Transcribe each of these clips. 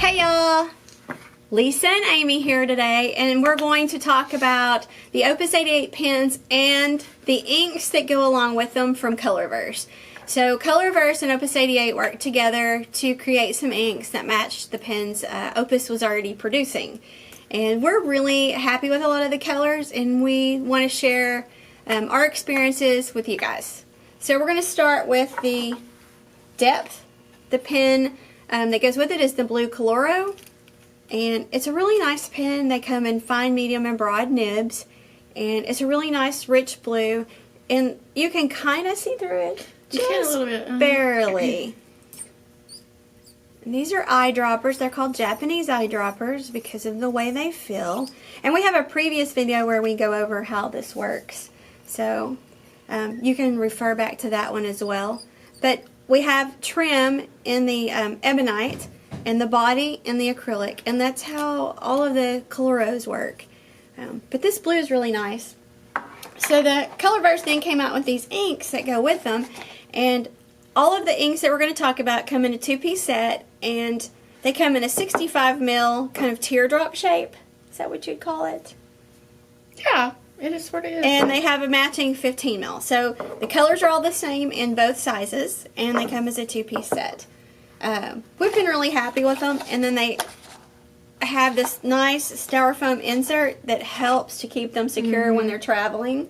Hey y'all, Lisa and Amy here today, and we're going to talk about the Opus 88 pens and the inks that go along with them from Colorverse. So Colorverse and Opus 88 worked together to create some inks that matched the pens Opus was already producing. And we're really happy with a lot of the colors, and we want to share our experiences with you guys. So we're going to start with the depth. The pen that goes with it is the blue Koloro, and it's a really nice pen. They come in fine, medium, and broad nibs, and it's a really nice rich blue, and you can kind of see through it, just a little bit, barely. And these are eyedroppers. They're called Japanese eyedroppers because of the way they feel, and we have a previous video where we go over how this works, so you can refer back to that one as well. But we have trim in the ebonite and the body in the acrylic, and that's how all of the Koloros work. But this blue is really nice. So the Colorverse then came out with these inks that go with them, and all of the inks that we're going to talk about come in a two-piece set, and they come in a 65 mil kind of teardrop shape. Is that what you'd call it? Yeah. It is what it is. And they have a matching 15 mil. So the colors are all the same in both sizes, and they come as a two-piece set. We've been really happy with them. And then they have this nice styrofoam insert that helps to keep them secure when they're traveling.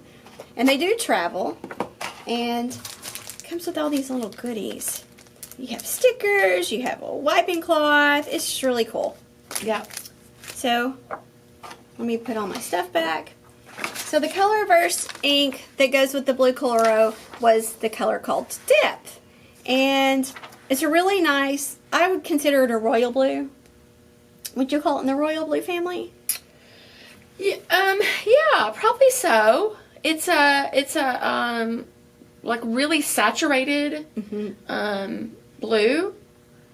And they do travel. And it comes with all these little goodies. You have stickers, you have a wiping cloth. It's just really cool. Yeah. So let me put all my stuff back. So the Colorverse ink that goes with the blue Koloro was the color called Depth. And it's a really nice, I would consider it a royal blue. Would you call it in the royal blue family? Yeah, probably so. It's a like really saturated blue.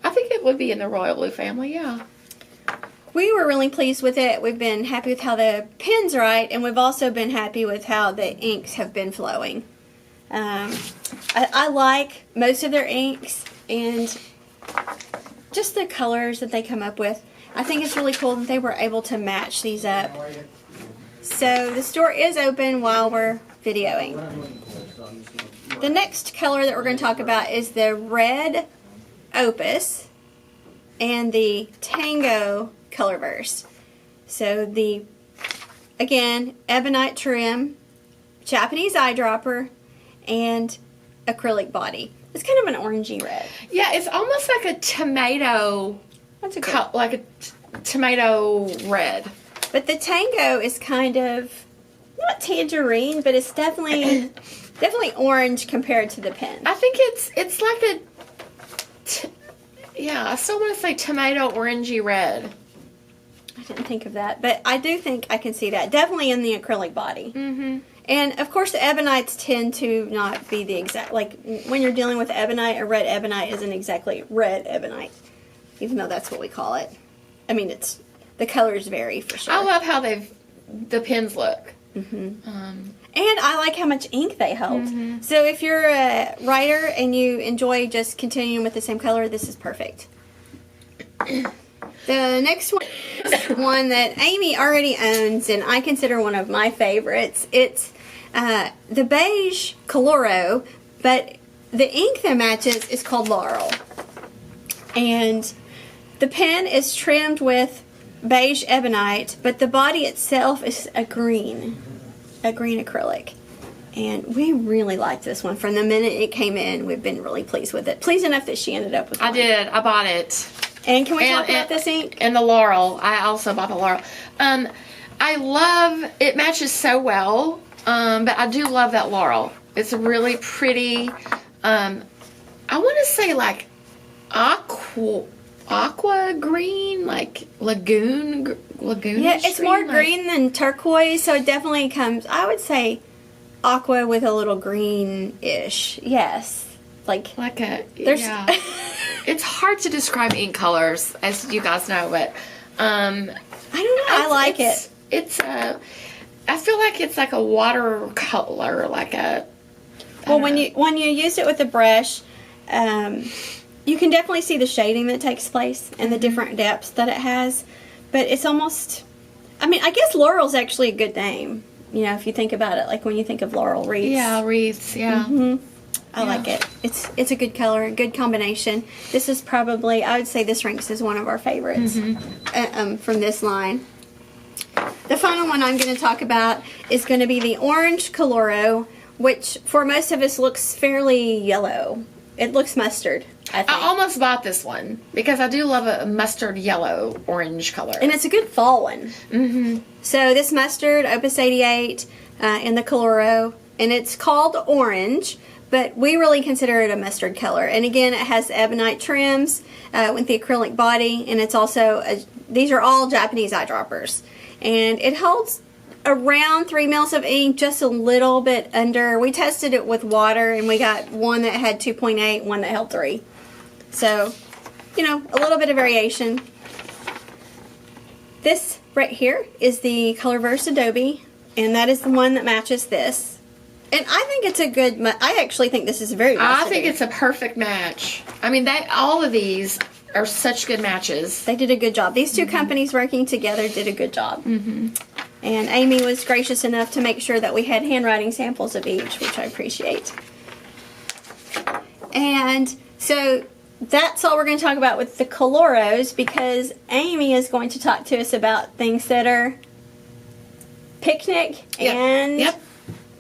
I think it would be in the royal blue family, yeah. We were really pleased with it. We've been happy with how the pen's write, and we've also been happy with how the inks have been flowing. I like most of their inks, and just the colors that they come up with. I think it's really cool that they were able to match these up. So the store is open while we're videoing. The next color that we're going to talk about is the red Opus and the Tango Colorverse. So the, again, ebonite trim, Japanese eyedropper, and acrylic body. It's kind of an orangey red. Yeah, it's almost like a tomato. That's a good. Like a tomato red. But the Tango is kind of not tangerine, but it's definitely orange compared to the pen. I think it's like a. Yeah, I still want to say tomato orangey red. I didn't think of that, but I do think I can see that. Definitely in the acrylic body. And, of course, the ebonites tend to not be the exact... Like, when you're dealing with ebonite, a red ebonite isn't exactly red ebonite, even though that's what we call it. I mean, it's... The colors vary, for sure. I love how the pens look. And I like how much ink they hold. So if you're a writer and you enjoy just continuing with the same color, this is perfect. The next one is one that Amy already owns, and I consider one of my favorites. It's the beige Koloro, but the ink that matches is called Laurel. And the pen is trimmed with beige ebonite, but the body itself is a green acrylic. And we really liked this one. From the minute it came in, we've been really pleased with it. Pleased enough that she ended up with one. I did. I bought it. And can we talk about this ink? And the Laurel. I also bought the Laurel. I love, it matches so well, but I do love that Laurel. It's really pretty. I want to say like aqua green, like lagoonish. Yeah, it's green, more green than turquoise, so it definitely comes, I would say, aqua with a little greenish. Yes. Like a, there's yeah. It's hard to describe ink colors, as you guys know, but I don't know. I like it. It's I feel like it's like a watercolor, like a. Well, when you use it with a brush, you can definitely see the shading that takes place and the different depths that it has. But it's almost, I mean, I guess Laurel's actually a good name. You know, if you think about it, like when you think of laurel wreaths. Yeah, wreaths, yeah. I like it. It's a good color, a good combination. This is probably, I would say this ranks as one of our favorites from this line. The final one I'm going to talk about is going to be the orange Koloro, which for most of us looks fairly yellow. It looks mustard, I think. I almost bought this one because I do love a mustard yellow orange color. And it's a good fall one. So this mustard, Opus 88, in the Koloro, and it's called orange, but we really consider it a mustard color. And again, it has ebonite trims with the acrylic body, and it's also, these are all Japanese eyedroppers. And it holds around 3 mils of ink, just a little bit under. We tested it with water, and we got one that had 2.8, one that held 3. So, you know, a little bit of variation. This right here is the Colorverse Adobe, and that is the one that matches this. And I think it's a good, I actually think this is very I think it's a perfect match. I mean, all of these are such good matches. They did a good job. These two companies working together did a good job. And Amy was gracious enough to make sure that we had handwriting samples of each, which I appreciate. And so that's all we're going to talk about with the Koloros, because Amy is going to talk to us about things that are picnic and... Yep.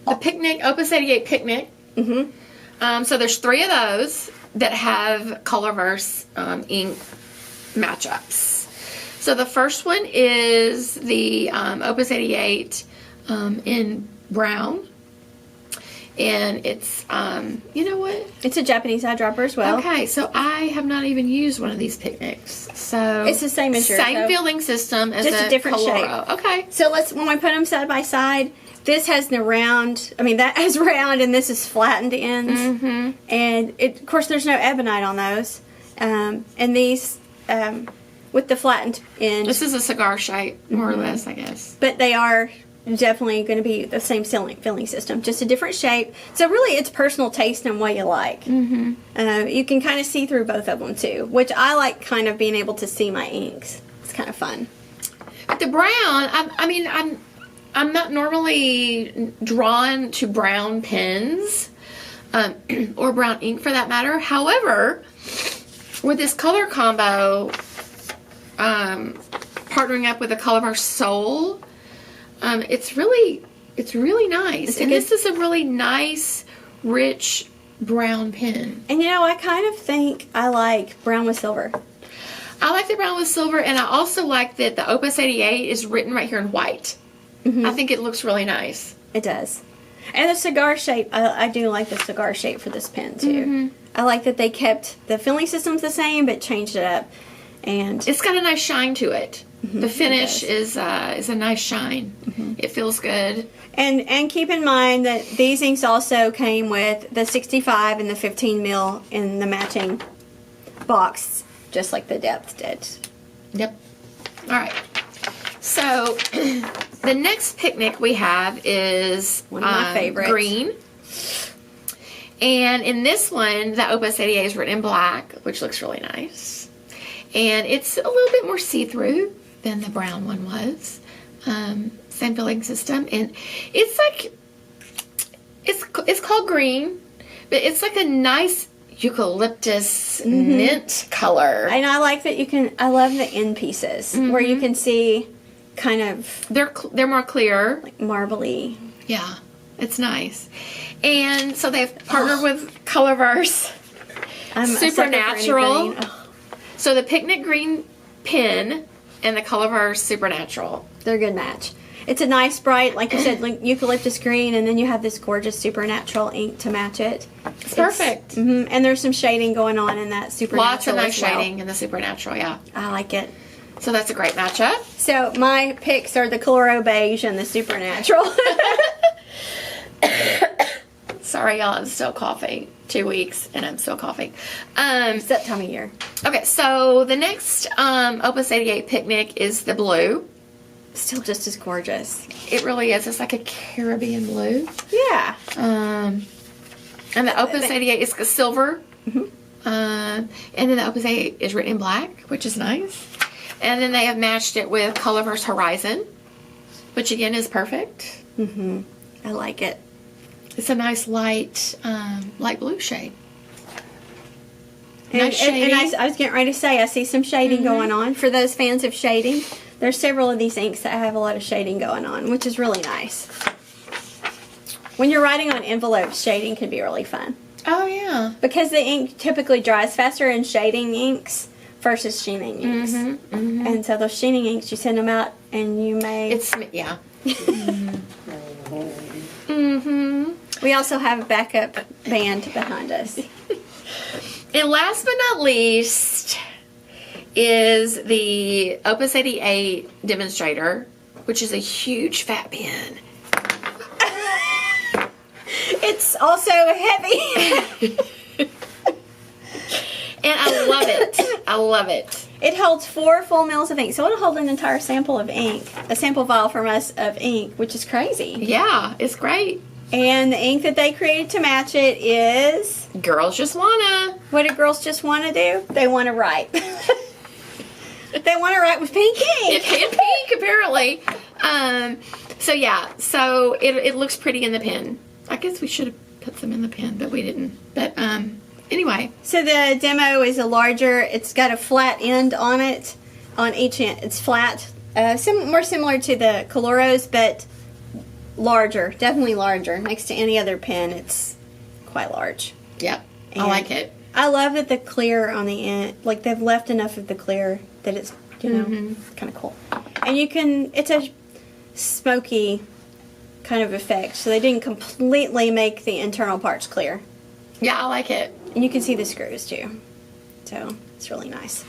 The Picnic, Opus 88 Picnic. So there's 3 of those that have Colorverse ink matchups. So the first one is the Opus 88 in brown. And it's, you know what? It's a Japanese eyedropper as well. Okay, so I have not even used one of these picnics. So it's the same as yours. Same filling system as just a different Koloro. shape. Okay. So when we put them side by side, this has the round, I mean, that has round, and this is flattened ends. And, of course, there's no ebonite on those. And these, with the flattened end. This is a cigar shape, more or less, I guess. But they are definitely going to be the same filling system, just a different shape. So, really, it's personal taste and what you like. You can kind of see through both of them, too, which I like kind of being able to see my inks. It's kind of fun. But the brown, I'm not normally drawn to brown pens, or brown ink for that matter. However, with this color combo, partnering up with the Colorverse Soul, it's really nice. And this is a really nice, rich brown pen. And you know, I kind of think I like brown with silver. I like the brown with silver, and I also like that the Opus 88 is written right here in white. I think it looks really nice. It does. And the cigar shape, I do like the cigar shape for this pen too. I like that they kept the filling systems the same but changed it up. And it's got a nice shine to it. The finish is a nice shine. It feels good. And keep in mind that these inks also came with the 65 and the 15 mil in the matching box, just like the depth did. Yep. All right. So the next picnic we have is one of my favorites, green. And in this one, the Opus 88 is written in black, which looks really nice. And it's a little bit more see-through than the brown one was. Same filling system. And it's like, it's called green, but it's like a nice eucalyptus mint color. And I like that I love the end pieces where you can see kind of... They're more clear. Like marbly. Yeah, it's nice. And so they've partnered with Colorverse Supernatural. So the Picnic Green pen and the Colorverse Supernatural. They're a good match. It's a nice bright, like you said, like eucalyptus green, and then you have this gorgeous Supernatural ink to match it. It's perfect. And there's some shading going on in that Supernatural. Lots of nice shading in the Supernatural, yeah. I like it. So that's a great matchup. So my picks are the Koloro Beige and the Supernatural. Sorry, y'all, I'm still coughing. 2 weeks, and I'm still coughing. It's that time of year. Okay, so the next Opus 88 Picnic is the blue. Still just as gorgeous. It really is. It's like a Caribbean blue. Yeah. And the Opus 88 is silver. And then the Opus 8 is written in black, which is nice. And then they have matched it with Colorverse Horizon, which again is perfect. Mm-hmm. I like it. It's a nice light blue shade. And, Nice shading. and I was getting ready to say, I see some shading going on. For those fans of shading, there's several of these inks that have a lot of shading going on, which is really nice. When you're writing on envelopes, shading can be really fun. Oh, yeah. Because the ink typically dries faster in shading inks versus sheening inks. Mm-hmm, mm-hmm. And so those sheening inks, you send them out and you may... Yeah. Mm-hmm. We also have a backup band behind us. And last but not least is the Opus 88 Demonstrator, which is a huge fat pen. It's also heavy. And I love it. I love it. It holds 4 full mils of ink. So it'll hold an entire sample of ink. A sample vial from us of ink, which is crazy. Yeah, it's great. And the ink that they created to match it is... Girls just wanna. What do girls just want to do? They want to write. They want to write with pink ink. In pink, apparently. So yeah, so it looks pretty in the pen. I guess we should have put some in the pen, but we didn't. But anyway. So the demo is a larger, it's got a flat end on it. On each end, it's flat. More similar to the Koloros, but larger. Definitely larger. Next to any other pen, it's quite large. Yep. And I like it. I love that the clear on the end, like they've left enough of the clear that it's, kind of cool. And you can, it's a smoky kind of effect. So they didn't completely make the internal parts clear. Yeah, I like it. And you can see the screws too. So it's really nice.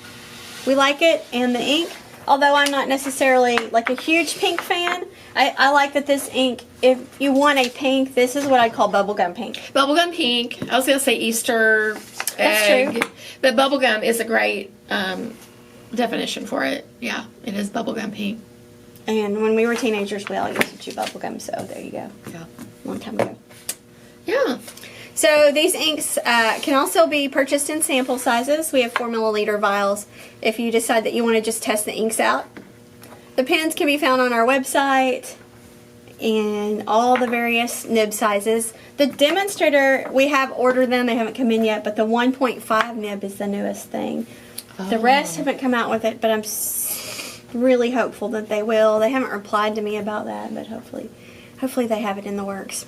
We like it, and the ink, although I'm not necessarily like a huge pink fan, I like that this ink, if you want a pink, this is what I call bubblegum pink. Bubblegum pink. I was going to say Easter egg. That's true. But bubblegum is a great definition for it. Yeah, it is bubblegum pink. And when we were teenagers, we all used to chew bubblegum, so there you go. Yeah. Long time ago. Yeah. So these inks can also be purchased in sample sizes. We have 4 milliliter vials if you decide that you want to just test the inks out. The pens can be found on our website in all the various nib sizes. The Demonstrator, we have ordered them. They haven't come in yet, but the 1.5 nib is the newest thing. The rest haven't come out with it, but I'm really hopeful that they will. They haven't replied to me about that, but hopefully they have it in the works.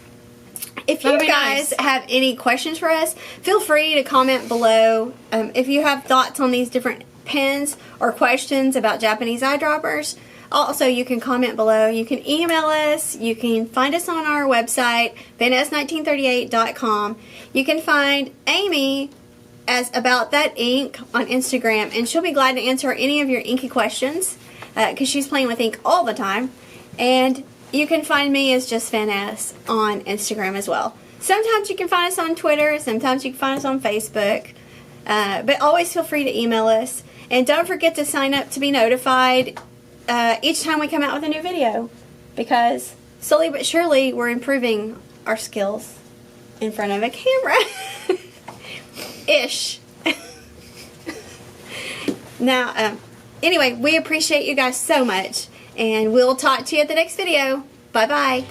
If you guys have any questions for us, feel free to comment below. If you have thoughts on these different pens or questions about Japanese eyedroppers, also you can comment below. You can email us. You can find us on our website, vaness1938.com. You can find Amy as About That Ink on Instagram, and she'll be glad to answer any of your inky questions because she's playing with ink all the time. And you can find me as Just Vaness on Instagram as well. Sometimes you can find us on Twitter. Sometimes you can find us on Facebook. But always feel free to email us. And don't forget to sign up to be notified each time we come out with a new video. Because slowly but surely we're improving our skills in front of a camera. Ish. Now, anyway, we appreciate you guys so much. And we'll talk to you at the next video. Bye-bye.